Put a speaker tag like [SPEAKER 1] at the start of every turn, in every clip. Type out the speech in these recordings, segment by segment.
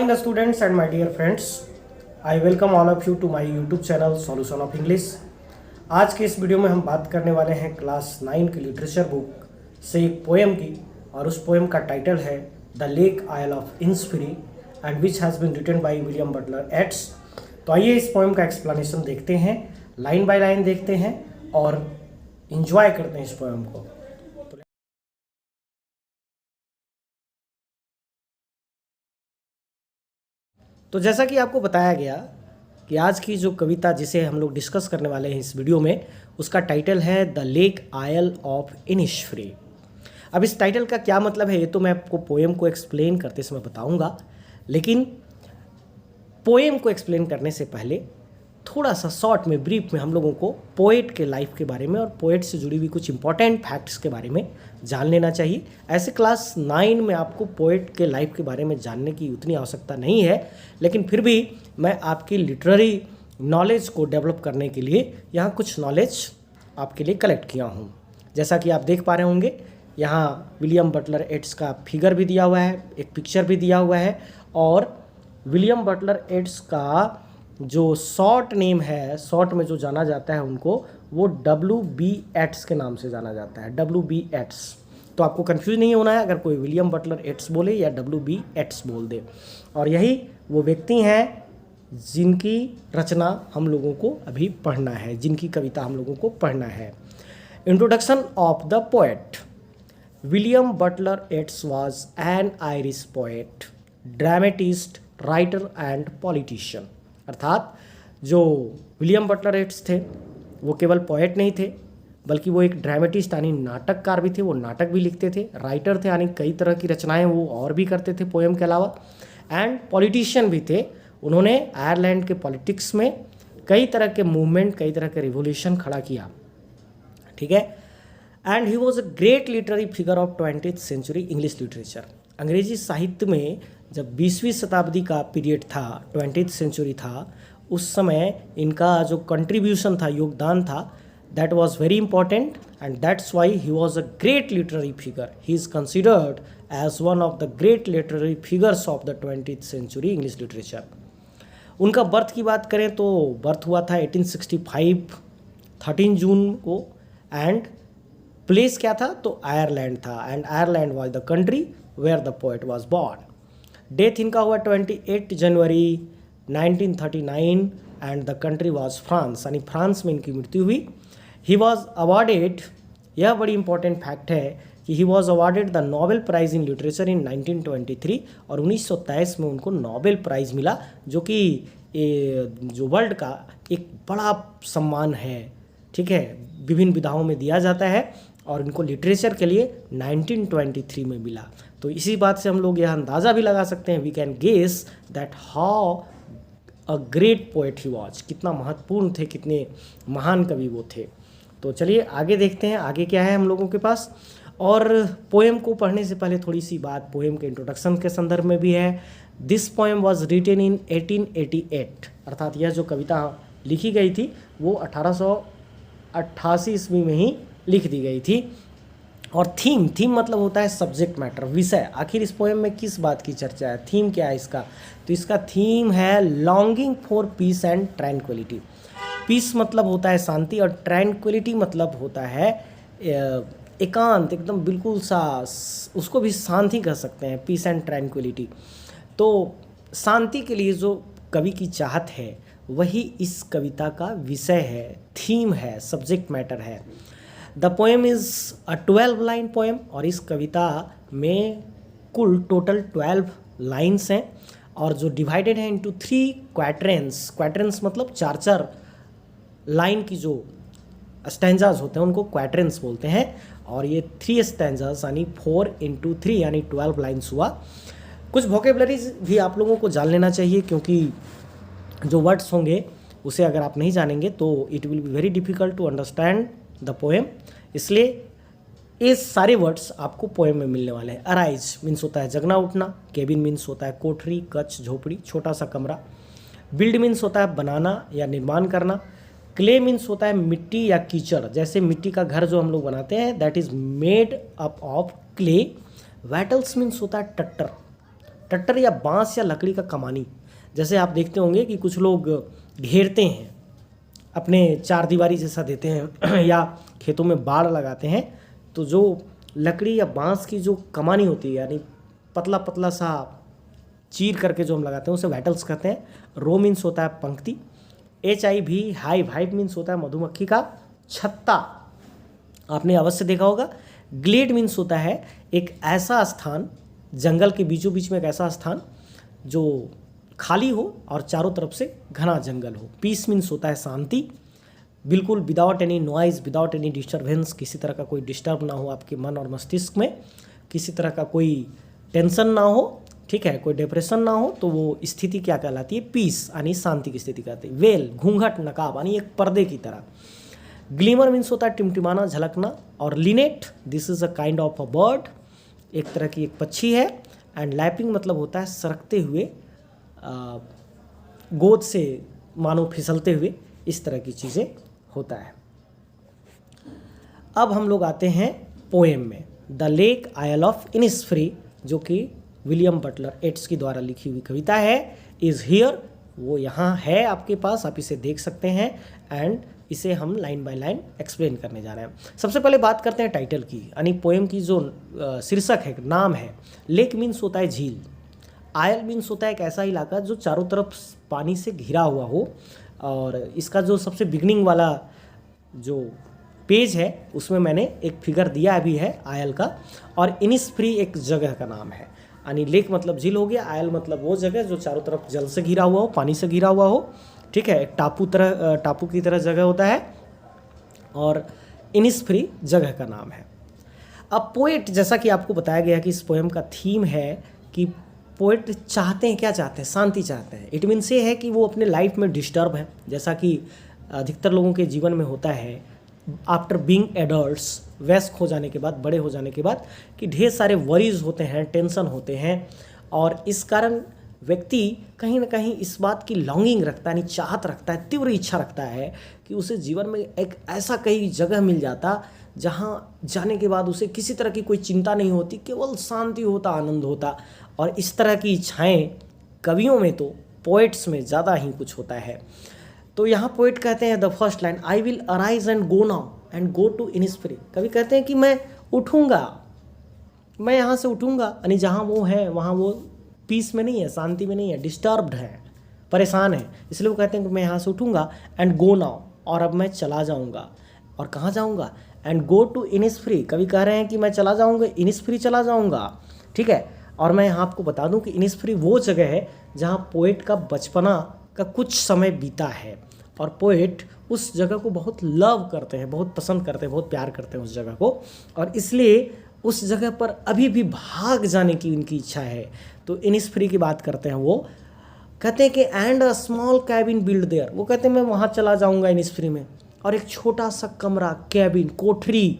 [SPEAKER 1] The students and my dear friends, I welcome all of you to my YouTube channel Solution of English। आज के इस video में हम बात करने वाले हैं क्लास 9 की लिटरेचर बुक से एक पोएम की, और उस पोएम का टाइटल है the lake isle of Innisfree and which has been written by William Butler Yeats. तो आइए इस पोएम का एक्सप्लेनेशन देखते हैं, लाइन बाय लाइन देखते हैं और इंजॉय करते हैं इस पोएम को। तो जैसा कि आपको बताया गया कि आज की जो कविता जिसे हम लोग डिस्कस करने वाले हैं इस वीडियो में, उसका टाइटल है द लेक आयल ऑफ इनिशफ्री। अब इस टाइटल का क्या मतलब है ये तो मैं आपको पोएम को एक्सप्लेन करते समय बताऊंगा, लेकिन पोएम को एक्सप्लेन करने से पहले थोड़ा सा शॉर्ट में ब्रीफ में हम लोगों को पोएट के लाइफ के बारे में और पोएट से जुड़ी हुई कुछ इंपॉर्टेंट फैक्ट्स के बारे में जान लेना चाहिए। ऐसे क्लास 9 में आपको पोएट के लाइफ के बारे में जानने की उतनी आवश्यकता नहीं है, लेकिन फिर भी मैं आपकी लिटरेरी नॉलेज को डेवलप करने के लिए यहाँ कुछ नॉलेज आपके लिए कलेक्ट किया हूँ। जैसा कि आप देख पा रहे होंगे, यहाँ विलियम बटलर एट्स का फिगर भी दिया हुआ है, एक पिक्चर भी दिया हुआ है, और विलियम बटलर एट्स का जो शॉर्ट नेम है, शॉर्ट में जो जाना जाता है उनको, वो WB एट्स के नाम से जाना जाता है, WB एट्स। तो आपको कंफ्यूज नहीं होना है अगर कोई विलियम बटलर एट्स बोले या WB एट्स बोल दे। और यही वो व्यक्ति हैं जिनकी रचना हम लोगों को अभी पढ़ना है, जिनकी कविता हम लोगों को पढ़ना है। Introduction of the poet. William Butler Yeats was an Irish poet, dramatist, writer and politician. अर्थात जो विलियम बटलर एट्स थे वो केवल पोएट नहीं थे, बल्कि वो एक ड्रामेटिस्ट यानी नाटककार भी थे, वो नाटक भी लिखते थे, राइटर थे यानी कई तरह की रचनाएं वो और भी करते थे पोएम के अलावा, एंड पॉलिटिशियन भी थे। उन्होंने आयरलैंड के पॉलिटिक्स में कई तरह के मूवमेंट, कई तरह के रिवोल्यूशन खड़ा किया, ठीक है। And he was a great literary figure of 20th century English literature. अंग्रेजी साहित्य में जब 20वीं शताब्दी का पीरियड था, 20th सेंचुरी था, उस समय इनका जो कंट्रीब्यूशन था, योगदान था, that was very important and that's why he was a great literary figure. He is considered as one of the great literary figures of the 20th century English literature. उनका birth की बात करें तो birth हुआ था 1865 13 जून को, and place क्या था तो आयरलैंड था, and Ireland was the country where the poet was born. Death इनका हुआ 28 जनवरी 1939 and the country was France, यानी फ्रांस में इनकी मृत्यु हुई। ही वॉज अवार्डेड, यह बड़ी इंपॉर्टेंट फैक्ट है कि he was awarded the Nobel prize in literature in 1923, और 1923 में उनको नोबेल प्राइज़ मिला, जो कि जो वर्ल्ड का एक बड़ा सम्मान है, ठीक है, विभिन्न विधाओं में दिया जाता है, और इनको लिटरेचर के लिए 1923 में मिला। तो इसी बात से हम लोग यह अंदाज़ा भी लगा सकते हैं, we can guess that how a great poet he was, कितना महत्वपूर्ण थे, कितने महान कवि वो थे। तो चलिए आगे देखते हैं, आगे क्या है हम लोगों के पास। और पोएम को पढ़ने से पहले थोड़ी सी बात पोएम के इंट्रोडक्शन के संदर्भ में भी है। This poem was written in 1888, अर्थात यह जो कविता लिखी गई थी वो 1888 ईस्वी में ही लिख दी गई थी। और थीम मतलब होता है सब्जेक्ट मैटर, विषय। आखिर इस पोएम में किस बात की चर्चा है, थीम क्या है इसका, तो इसका थीम है longing for peace and tranquillity. Peace मतलब होता है शांति, और ट्रैंक्विलिटी मतलब होता है एकांत, एकदम बिल्कुल सा, उसको भी शांति कह सकते हैं, पीस एंड ट्रैंक्विलिटी। तो शांति के लिए जो कवि की चाहत है वही इस कविता का विषय है, थीम है, सब्जेक्ट मैटर है। The poem is a 12 line poem, और इस कविता में कुल टोटल 12 लाइन्स हैं, और जो डिवाइडेड है इनटू 3 क्वाड्रेंट्स। क्वाड्रेंट्स मतलब 4-4 लाइन की जो स्टैंजाज होते हैं उनको क्वाड्रेंट्स बोलते हैं, और ये 3 स्टैंजाज यानी 4 × 3 यानी 12 लाइन्स हुआ। कुछ वोकेबलरीज भी आप लोगों को जान लेना चाहिए, क्योंकि जो वर्ड्स होंगे उसे अगर आप नहीं जानेंगे तो it will be very difficult to understand the poem, इसलिए ये सारे वर्ड्स आपको पोएम में मिलने वाले हैं। अराइज मीन्स होता है जगना उठना, केबिन मीन्स होता है कोठरी, कच्छ, झोपड़ी, छोटा सा कमरा, बिल्ड मीन्स होता है बनाना या निर्माण करना, क्ले मीन्स होता है मिट्टी या कीचड़, जैसे मिट्टी का घर जो हम लोग बनाते हैं that is made up of clay. Wattles means होता है टट्टर, टट्टर या बांस या लकड़ी का कमानी, जैसे आप देखते होंगे कि कुछ लोग घेरते हैं, अपने चार दीवारी जैसा देते हैं या खेतों में बाड़ लगाते हैं, तो जो लकड़ी या बांस की जो कमानी होती है, यानी पतला पतला सा चीर करके जो हम लगाते हैं, उसे वैटल्स कहते हैं। रो मीन्स होता है पंक्ति, HIV हाइव, हाइव मीन्स होता है मधुमक्खी का छत्ता, आपने अवश्य देखा होगा। ग्लेड मीन्स होता है एक ऐसा स्थान, जंगल के बीचों बीच में एक ऐसा स्थान जो खाली हो और चारों तरफ से घना जंगल हो। पीस मीन्स होता है शांति, बिल्कुल without any noise, without any disturbance, किसी तरह का कोई डिस्टर्ब ना हो आपके मन और मस्तिष्क में, किसी तरह का कोई टेंशन ना हो, ठीक है, कोई डिप्रेशन ना हो, तो वो स्थिति क्या कहलाती है? पीस, यानी शांति की स्थिति कहते हैं। वेल, घूंघट, नकाब, यानी एक पर्दे की तरह। ग्लीमर मीन्स होता है टिमटिमाना, झलकना। और Lynette, this is a kind of a bird, एक तरह की एक पक्षी है। एंड लैपिंग मतलब होता है सरकते हुए, गोद से मानो फिसलते हुए, इस तरह की चीज़ें होता है। अब हम लोग आते हैं पोएम में, the lake isle of Innisfree, जो कि विलियम बटलर येट्स की द्वारा लिखी हुई कविता है। इज़ हियर, वो यहाँ है आपके पास, आप इसे देख सकते हैं। एंड इसे हम लाइन बाय लाइन एक्सप्लेन करने जा रहे हैं। सबसे पहले बात करते हैं टाइटल की, यानी पोएम की जो शीर्षक है, नाम है। लेक मीन्स होता है झील, आयल मीन्स होता है एक ऐसा इलाका जो चारों तरफ पानी से घिरा हुआ हो। और इसका जो सबसे बिगनिंग वाला जो पेज है उसमें मैंने एक फिगर दिया भी है आयल का। और इनिस्फ्री एक जगह का नाम है, यानी लेक मतलब झील हो गया, आयल मतलब वो जगह जो चारों तरफ जल से घिरा हुआ हो, पानी से घिरा हुआ हो, ठीक है, एक टापू की तरह जगह होता है। और इनिस्फ्री जगह का नाम है। अब पोएट, जैसा कि आपको बताया गया कि इस पोएम का थीम है कि पोएट चाहते हैं, क्या चाहते हैं? शांति चाहते हैं। इट मीन्स ये है कि वो अपने लाइफ में डिस्टर्ब है, जैसा कि अधिकतर लोगों के जीवन में होता है आफ्टर बीइंग एडल्ट्स, वयस्क हो जाने के बाद, बड़े हो जाने के बाद, कि ढेर सारे वरीज होते हैं, टेंशन होते हैं। और इस कारण व्यक्ति कहीं ना कहीं इस बात की लॉन्गिंग रखता है, यानी चाहत रखता है, तीव्र इच्छा रखता है कि उसे जीवन में एक ऐसा कहीं जगह मिल जाता जहाँ जाने के बाद उसे किसी तरह की कोई चिंता नहीं होती, केवल शांति होता, आनंद होता। और इस तरह की इच्छाएं कवियों में, तो पोएट्स में ज़्यादा ही कुछ होता है। तो यहाँ पोएट कहते हैं, the first line, I will arise and go now and go to Innisfree. कवि कहते हैं कि मैं उठूँगा, मैं यहाँ से उठूँगा, यानी जहाँ वो है वहाँ वो पीस में नहीं है, शांति में नहीं है, डिस्टर्ब्ड है, परेशान है, इसलिए वो कहते हैं कि मैं यहाँ से उठूँगा एंड गो नाउ, और अब मैं चला जाऊँगा। और कहाँ जाऊँगा? एंड गो टू इनिस्फ्री, कवि कह रहे हैं कि मैं चला जाऊँगा, इनिस्फ्री चला जाऊँगा, ठीक है। और मैं यहाँ आपको बता दूँ कि इनिस्फ्री वो जगह है जहाँ पोएट का बचपना का कुछ समय बीता है। और पोएट उस जगह को बहुत लव करते हैं, बहुत पसंद करते हैं, बहुत प्यार करते हैं उस जगह को, और इसलिए उस जगह पर अभी भी भाग जाने की उनकी इच्छा है। तो इनिस्फ्री की बात करते हैं, वो कहते हैं कि and a small cabin build their, वो कहते हैं मैं वहाँ चला जाऊँगा इनिस्फ्री में, और एक छोटा सा कमरा, कैबिन, कोठरी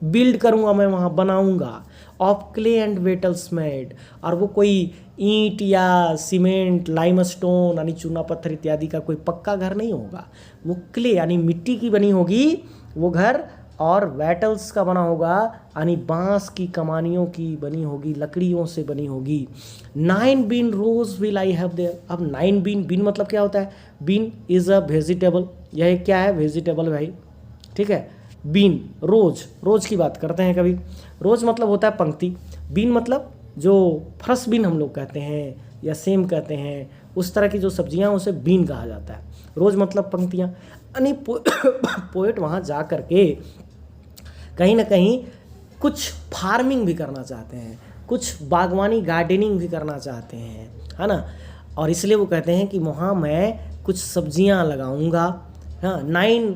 [SPEAKER 1] बिल्ड करूँगा, मैं वहाँ बनाऊँगा, ऑफ क्ले एंड वेटल्स मेड, और वो कोई ईंट या सीमेंट, लाइमस्टोन यानी चूना पत्थर इत्यादि का कोई पक्का घर नहीं होगा, वो क्ले यानी मिट्टी की बनी होगी वो घर, और वेटल्स का बना होगा यानी बांस की कमानियों की बनी होगी, लकड़ियों से बनी होगी। 9 bean rows will I have there. अब 9 बीन, बीन मतलब क्या होता है? बीन इज़ अ वेजिटेबल, यह क्या है? वेजिटेबल भाई, ठीक है। बीन, रोज, रोज की बात करते हैं कभी। रोज मतलब होता है पंक्ति, बीन मतलब जो फ्रेश बीन हम लोग कहते हैं या सेम कहते हैं, उस तरह की जो सब्जियां उसे बीन कहा जाता है। रोज मतलब पंक्तियां, यानी पोएट वहाँ जा कर के कहीं ना कहीं कुछ फार्मिंग भी करना चाहते हैं, कुछ बागवानी, गार्डनिंग भी करना चाहते हैं, है ना। और इसलिए वो कहते हैं कि वहाँ मैं कुछ सब्जियां लगाऊंगा। हाँ, 9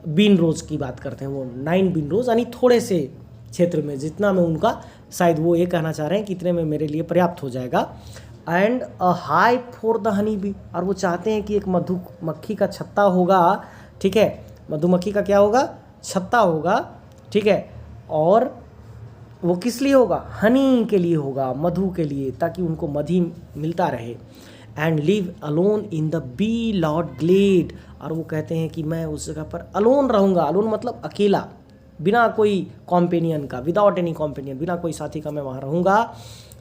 [SPEAKER 1] बीन रोज की बात करते हैं, वो 9 बीन रोज यानी थोड़े से क्षेत्र में, जितना में उनका, शायद वो ये कहना चाह रहे हैं कि इतने में मेरे लिए पर्याप्त हो जाएगा। And a hive for the honey bee, और वो चाहते हैं कि एक मधुमक्खी का छत्ता होगा, ठीक है, मधुमक्खी का क्या होगा? छत्ता होगा, ठीक है। और वो किस लिए होगा? हनी के लिए होगा, मधु के लिए, ताकि उनको मधु मिलता रहे। And live alone in the bee loud glade, और वो कहते हैं कि मैं उस जगह पर अलोन रहूँगा। अलोन मतलब अकेला, बिना कोई कॉम्पेनियन का, विदाउट एनी कॉम्पेनियन, बिना कोई साथी का मैं वहाँ रहूँगा।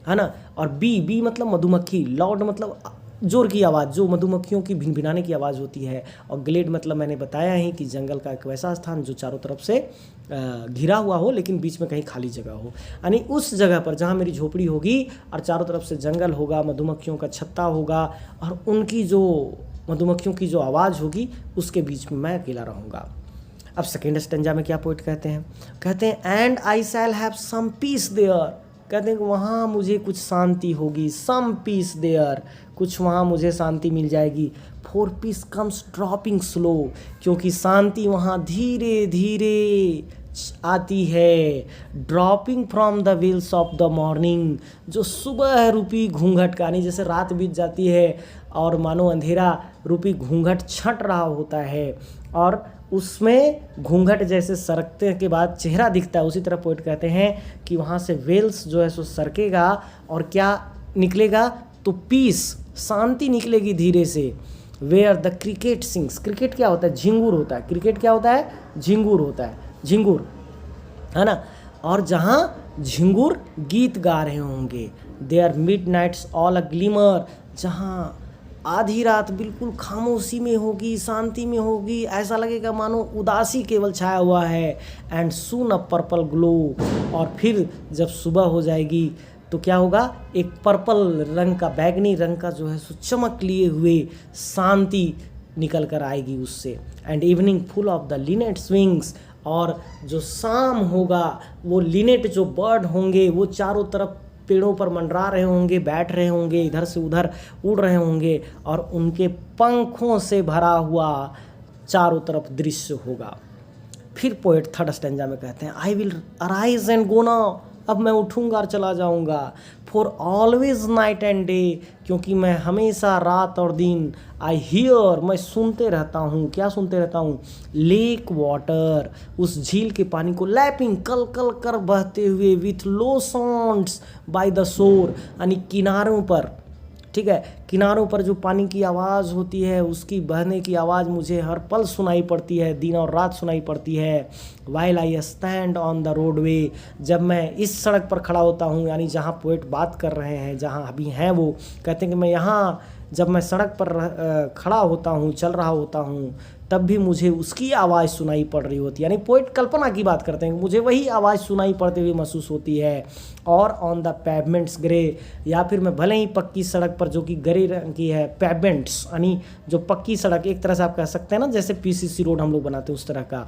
[SPEAKER 1] है ना। और बी, बी मतलब मधुमक्खी, लाउड मतलब जोर की आवाज़, जो मधुमक्खियों की भिनभिनाने की आवाज़ होती है। और ग्लेड मतलब मैंने बताया ही कि जंगल का एक वैसा स्थान जो चारों तरफ से घिरा हुआ हो लेकिन बीच में कहीं खाली जगह हो, यानी उस जगह पर जहाँ मेरी झोपड़ी होगी और चारों तरफ से जंगल होगा, मधुमक्खियों का छत्ता होगा और उनकी जो मधुमक्खियों की जो आवाज़ होगी उसके बीच में मैं अकेला रहूँगा। अब सेकेंड स्टेंजा में क्या पोइट कहते हैं and I shall have some peace there, कहते हैं कि वहाँ मुझे कुछ शांति होगी, सम पीस देयर, कुछ वहाँ मुझे शांति मिल जाएगी। For piece comes dropping slow, क्योंकि शांति वहाँ धीरे धीरे आती है। Dropping from the wheels of the morning, जो सुबह रूपी घूंघट का, नहीं जैसे रात बीत जाती है और मानो अंधेरा रूपी घूंघट छट रहा होता है और उसमें घूंघट जैसे सरकते के बाद चेहरा दिखता है, उसी तरह पोइट कहते हैं कि वहाँ से वेल्स जो है सो सरकेगा और क्या निकलेगा, तो पीस, शांति निकलेगी धीरे से। Where the cricket sings, cricket क्या होता है, झिंगुर होता है, क्रिकेट क्या होता है, झिंगुर होता है, झिंगुर, है ना। और जहाँ झिंगुर गीत गा रहे होंगे, there midnight's all a glimmer, जहाँ आधी रात बिल्कुल खामोशी में होगी, शांति में होगी, ऐसा लगेगा मानो उदासी केवल छाया हुआ है। And soon a purple glow, और फिर जब सुबह हो जाएगी तो क्या होगा, एक पर्पल रंग का, बैगनी रंग का जो है सो चमक लिए हुए शांति निकल कर आएगी उससे। And evening full of the Lynette swings, और जो शाम होगा वो लिनेट जो बर्ड होंगे वो चारों तरफ पेड़ों पर मंडरा रहे होंगे, बैठ रहे होंगे, इधर से उधर उड़ रहे होंगे और उनके पंखों से भरा हुआ चारों तरफ दृश्य होगा। फिर पोएट थर्ड स्टैंजा में कहते हैं आई will arise and go now, अब मैं उठूंगा और चला जाऊंगा। For always night and day, क्योंकि मैं हमेशा रात और दिन, आई हियर, मैं सुनते रहता हूँ, क्या सुनते रहता हूँ, लेक वाटर, उस झील के पानी को, लैपिंग, कल कल कर बहते हुए, with low sounds by the shore, यानी किनारों पर, ठीक है, किनारों पर जो पानी की आवाज़ होती है उसकी बहने की आवाज़ मुझे हर पल सुनाई पड़ती है, दिन और रात सुनाई पड़ती है। While I stand on the roadway, जब मैं इस सड़क पर खड़ा होता हूँ, यानी जहाँ पोएट बात कर रहे हैं, जहाँ अभी हैं वो कहते हैं कि मैं यहाँ जब मैं सड़क पर खड़ा होता हूँ, चल रहा होता हूँ, तब भी मुझे उसकी आवाज़ सुनाई पड़ रही होती है। यानी पोएट कल्पना की बात करते हैं, मुझे वही आवाज़ सुनाई पड़ते हुए महसूस होती है। और ऑन द पेवमेंट्स ग्रे, या फिर मैं भले ही पक्की सड़क पर जो कि ग्रे रंग की है, पेवमेंट्स यानी जो पक्की सड़क, एक तरह से आप कह सकते हैं ना जैसे पीसीसी रोड हम लोग बनाते हैं उस तरह का,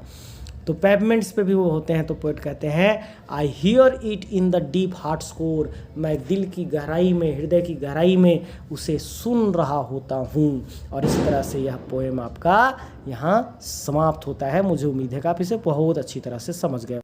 [SPEAKER 1] तो पेवमेंट्स पे भी वो होते हैं। तो पोएट कहते हैं I hear it in the deep heart score, मैं दिल की गहराई में, हृदय की गहराई में उसे सुन रहा होता हूँ। और इस तरह से यह पोएम आपका यहाँ समाप्त होता है। मुझे उम्मीद है कि आप इसे बहुत अच्छी तरह से समझ गए।